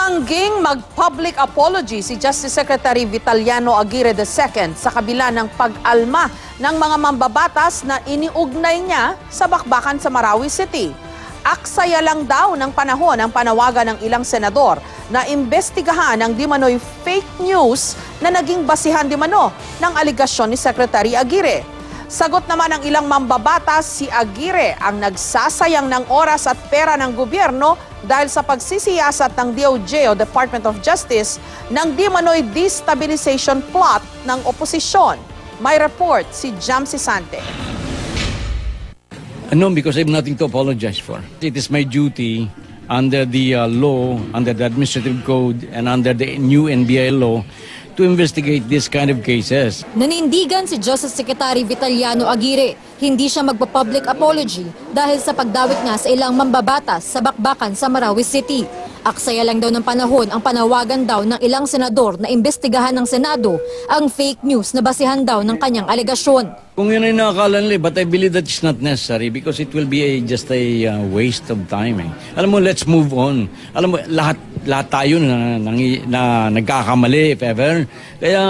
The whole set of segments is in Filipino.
Tumangging mag-public apology si Justice Secretary Vitaliano Aguirre II sa kabila ng pag-alma ng mga mambabatas na iniugnay niya sa bakbakan sa Marawi City. Aksaya lang daw ng panahon ang panawagan ng ilang senador na imbestigahan ang dimanoy fake news na naging basihan dimano ng aligasyon ni Secretary Aguirre. Sagot naman ng ilang mambabatas, si Aguirre ang nagsasayang ng oras at pera ng gobyerno dahil sa pagsisiyasat ng DOJ o Department of Justice ng dimanoy destabilization plot ng oposisyon. May report si Jamsi Sante. No, because I have nothing to apologize for. It is my duty under the law, under the administrative code, and under the new NBI law to investigate this kind of cases. Nanindigan si Justice Secretary Vitaliano Aguirre. Hindi siya magpa-public apology dahil sa pagdawit nga sa ilang mambabatas sa bakbakan sa Marawi City. Aksaya lang daw ng panahon ang panawagan daw ng ilang senador na imbestigahan ng Senado ang fake news na basihan daw ng kanyang alegasyon. Kung yun ay nakakala nila, but I believe that it's not necessary because it will be just a waste of time. Alam mo, let's move on. Alam mo, lahat tayo na nagkakamali, if ever. Kaya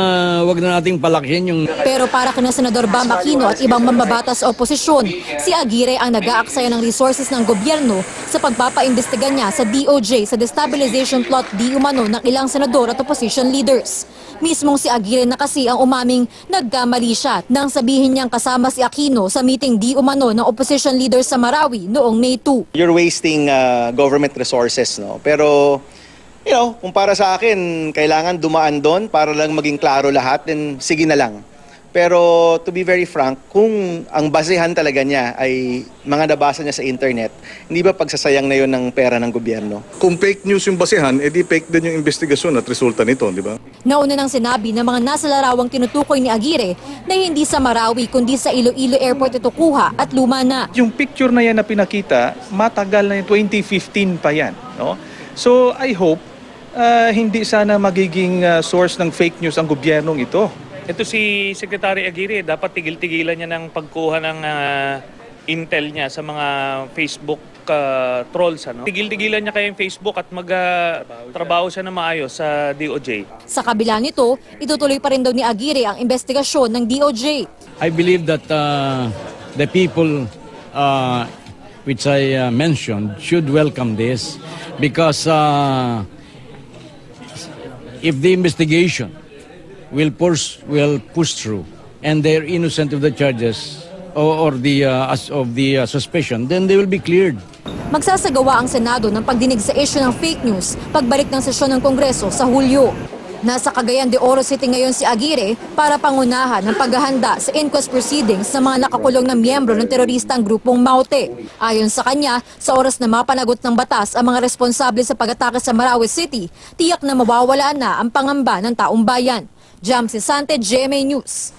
wag na nating palakihin yung... Pero para kina Senador Bam Aquino at ibang mambabatas sa oposisyon, si Aguirre ang nag-aaksaya ng resources ng gobyerno sa pagpapaimbestiga niya sa DOJ sa destabilization plot di umano ng ilang senador at opposition leaders. Mismong si Aguirre na kasi ang umaming nagkamali siya nang sabihin niyang kasama si Aquino sa meeting di umano ng opposition leaders sa Marawi noong May 2. You're wasting government resources, no? Pero, kung para sa akin, kailangan dumaan doon para lang maging klaro lahat, then sige na lang. Pero to be very frank, kung ang basehan talaga niya ay mga nabasa niya sa internet, hindi ba pagsasayang na yun ng pera ng gobyerno? Kung fake news yung basehan, edi fake din yung investigasyon at resulta nito, di ba? Nauna nang sinabi ng mga nasa larawang tinutukoy ni Aguirre na hindi sa Marawi kundi sa Iloilo Airport ito kuha at luma na. Yung picture na yan na pinakita, matagal na yung 2015 pa yan. No? So I hope hindi sana magiging source ng fake news ang gobyernong ito. Ito si Secretary Aguirre, dapat tigil-tigilan niya ng pagkuha ng intel niya sa mga Facebook trolls. Tigil-tigilan niya kaya yung Facebook at magtrabaho siya na maayos sa DOJ. Sa kabila nito, itutuloy pa rin daw ni Aguirre ang investigasyon ng DOJ. I believe that the people which I mentioned should welcome this because if the investigation will push through and they're innocent of the charges or the suspicion, then they will be cleared. Magsasagawa ang Senado ng pagdinig sa issue ng fake news pagbalik ng sesyon ng Kongreso sa Hulyo. Nasa Cagayan de Oro City ngayon si Aguirre para pangunahan ng paghahanda sa inquest proceedings sa mga nakakulong na miyembro ng teroristang grupong Maute. Ayon sa kanya, sa oras na mapanagot ng batas ang mga responsable sa pag-atake sa Marawi City, tiyak na mawawala na ang pangamba ng taong bayan. Jamsi Sante, GMA News.